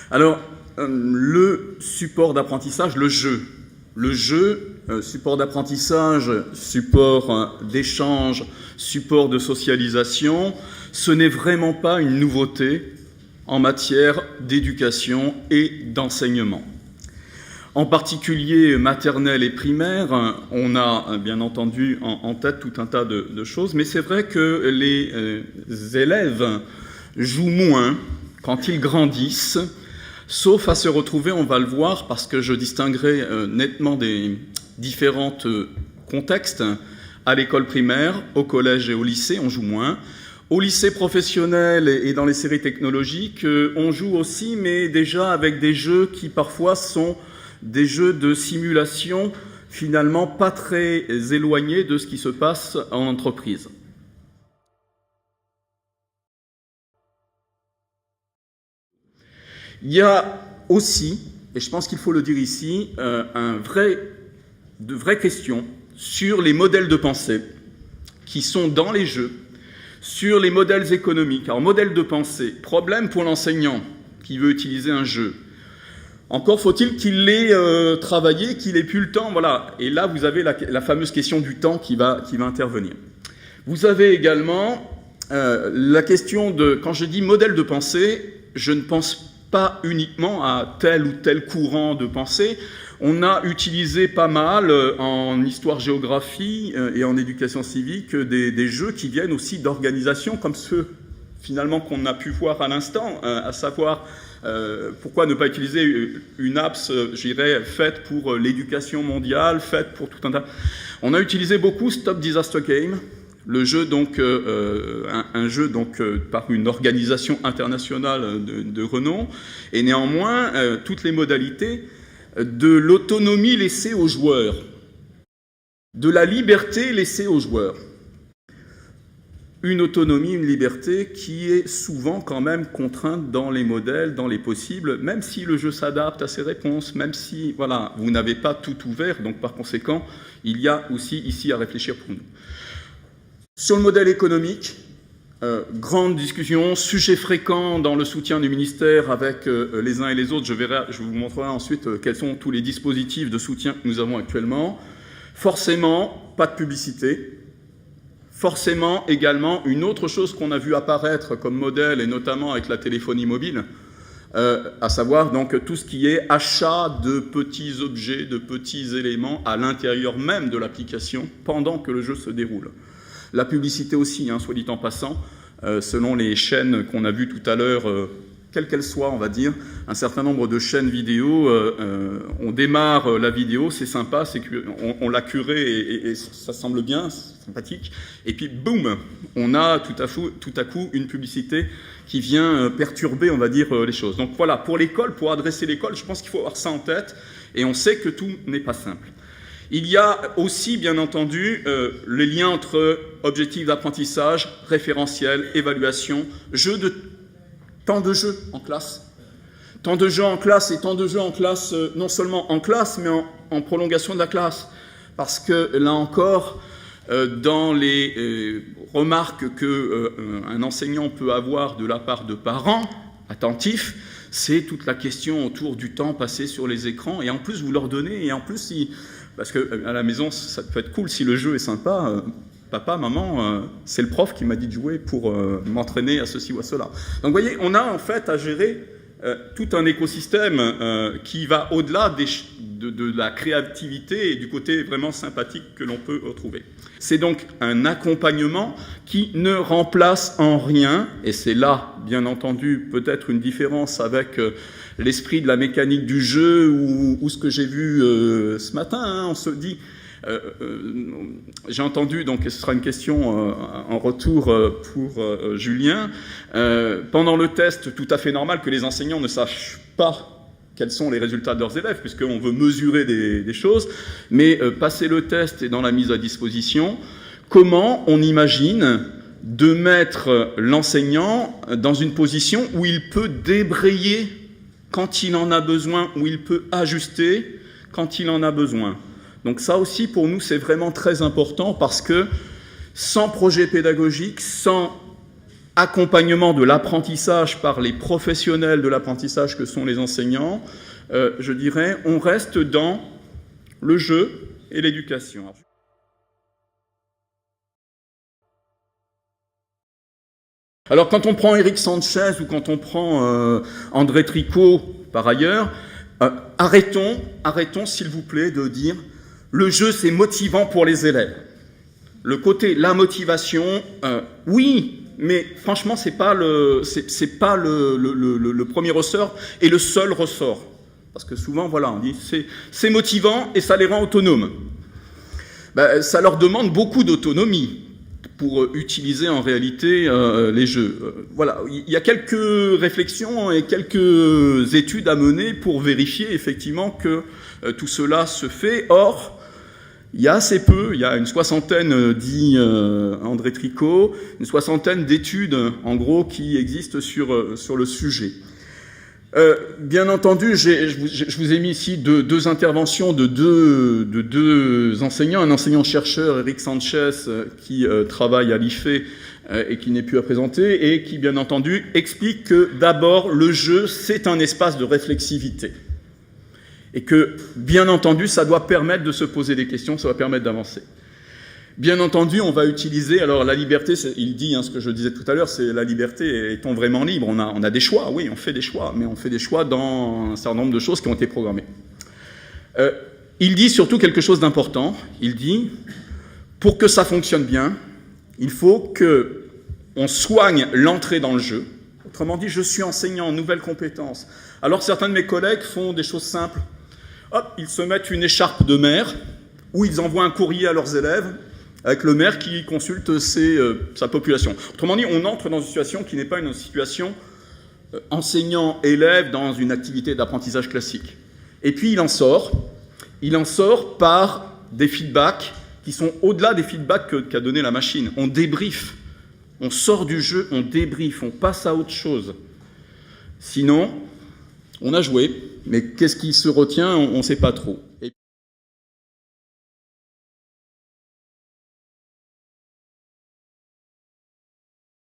Alors, le support d'apprentissage, le jeu. Le jeu, support d'apprentissage, support d'échange, support de socialisation, ce n'est vraiment pas une nouveauté en matière d'éducation et d'enseignement. En particulier maternelle et primaire, on a bien entendu en tête tout un tas de choses, mais c'est vrai que les élèves jouent moins quand ils grandissent, sauf à se retrouver, on va le voir, parce que je distinguerai nettement des différents contextes. À l'école primaire, au collège et au lycée, on joue moins. Au lycée professionnel et dans les séries technologiques, on joue aussi, mais déjà avec des jeux qui parfois sont des jeux de simulation, finalement pas très éloignés de ce qui se passe en entreprise. Il y a aussi, et je pense qu'il faut le dire ici, de vraies questions sur les modèles de pensée qui sont dans les jeux, sur les modèles économiques. Alors, modèle de pensée, problème pour l'enseignant qui veut utiliser un jeu. Encore faut-il qu'il l'ait travaillé, qu'il ait pu le temps, voilà. Et là, vous avez la fameuse question du temps qui va intervenir. Vous avez également la question de, quand je dis modèle de pensée, je ne pense pas uniquement à tel ou tel courant de pensée. On a utilisé pas mal en histoire-géographie et en éducation civique des jeux qui viennent aussi d'organisations comme ceux finalement qu'on a pu voir à l'instant, à savoir pourquoi ne pas utiliser une apps, je dirais, faite pour l'éducation mondiale, faite pour tout un tas. On a utilisé beaucoup Stop Disaster Game, le jeu donc un jeu donc par une organisation internationale de renom, et néanmoins toutes les modalités de l'autonomie laissée aux joueurs, de la liberté laissée aux joueurs. Une autonomie, une liberté qui est souvent quand même contrainte dans les modèles, dans les possibles, même si le jeu s'adapte à ses réponses, même si voilà, vous n'avez pas tout ouvert, donc par conséquent, il y a aussi ici à réfléchir pour nous. Sur le modèle économique, grande discussion, sujet fréquent dans le soutien du ministère avec les uns et les autres. Je vous montrerai ensuite quels sont tous les dispositifs de soutien que nous avons actuellement. Forcément, pas de publicité. Forcément, également, une autre chose qu'on a vu apparaître comme modèle, et notamment avec la téléphonie mobile, à savoir donc tout ce qui est achat de petits objets, de petits éléments à l'intérieur même de l'application pendant que le jeu se déroule. La publicité aussi, soit dit en passant, selon les chaînes qu'on a vues tout à l'heure, quelles qu'elles soient, on va dire, un certain nombre de chaînes vidéo, on démarre la vidéo, c'est sympa, on l'a curé et ça semble bien, c'est sympathique, et puis boum, on a tout à coup une publicité qui vient perturber, on va dire, les choses. Donc voilà, pour l'école, pour adresser l'école, je pense qu'il faut avoir ça en tête, et on sait que tout n'est pas simple. Il y a aussi, bien entendu, les liens entre objectifs d'apprentissage, référentiel, évaluation, temps de jeu en classe. Temps de jeu en classe et temps de jeu en classe, non seulement en classe, mais en prolongation de la classe. Parce que, là encore, dans les remarques qu'un enseignant peut avoir de la part de parents attentifs, c'est toute la question autour du temps passé sur les écrans. Et en plus, vous leur donnez, et en plus, parce qu'à la maison, ça peut être cool si le jeu est sympa. Papa, maman, c'est le prof qui m'a dit de jouer pour m'entraîner à ceci ou à cela. Donc, vous voyez, on a en fait à gérer tout un écosystème qui va au-delà de la créativité et du côté vraiment sympathique que l'on peut retrouver. C'est donc un accompagnement qui ne remplace en rien, et c'est là, bien entendu, peut-être une différence avec l'esprit de la mécanique du jeu ou ce que j'ai vu ce matin. On se dit, j'ai entendu, donc ce sera une question en retour pour Julien, pendant le test, tout à fait normal que les enseignants ne sachent pas quels sont les résultats de leurs élèves, puisqu'on veut mesurer des choses, mais passer le test et dans la mise à disposition, comment on imagine de mettre l'enseignant dans une position où il peut débrayer quand il en a besoin, où il peut ajuster quand il en a besoin. Donc ça aussi, pour nous, c'est vraiment très important parce que sans projet pédagogique, sans accompagnement de l'apprentissage par les professionnels de l'apprentissage que sont les enseignants, je dirais, on reste dans le jeu et l'éducation. Alors quand on prend Eric Sanchez ou quand on prend André Tricot par ailleurs, arrêtons s'il vous plaît de dire le jeu c'est motivant pour les élèves. Le côté, la motivation, oui, mais franchement c'est pas le premier ressort et le seul ressort. Parce que souvent, voilà, on dit c'est motivant et ça les rend autonomes. Ben, ça leur demande beaucoup d'autonomie pour utiliser en réalité les jeux. Voilà, il y a quelques réflexions et quelques études à mener pour vérifier effectivement que tout cela se fait. Or, il y a assez peu, il y a une soixantaine, dit André Tricot, une soixantaine d'études en gros qui existent sur le sujet. Bien entendu, je vous ai mis ici deux interventions de deux enseignants. Un enseignant-chercheur, Eric Sanchez, qui travaille à l'IFE et qui n'est plus à présenter, et qui, bien entendu, explique que d'abord, le jeu, c'est un espace de réflexivité. Et que, bien entendu, ça doit permettre de se poser des questions, ça doit permettre d'avancer. Bien entendu, on va utiliser, alors la liberté, il dit ce que je disais tout à l'heure, c'est la liberté, est-on vraiment libre ? On a des choix, oui, on fait des choix, mais on fait des choix dans un certain nombre de choses qui ont été programmées. Il dit surtout quelque chose d'important, il dit, pour que ça fonctionne bien, il faut qu'on soigne l'entrée dans le jeu. Autrement dit, je suis enseignant, nouvelle compétence. Alors certains de mes collègues font des choses simples. Hop, ils se mettent une écharpe de maire, ou ils envoient un courrier à leurs élèves, avec le maire qui consulte sa population. Autrement dit, on entre dans une situation qui n'est pas une situation enseignant-élève dans une activité d'apprentissage classique. Et puis il en sort par des feedbacks qui sont au-delà des feedbacks qu'a donné la machine. On débriefe, on sort du jeu, on débriefe, on passe à autre chose. Sinon, on a joué, mais qu'est-ce qui se retient, on ne sait pas trop.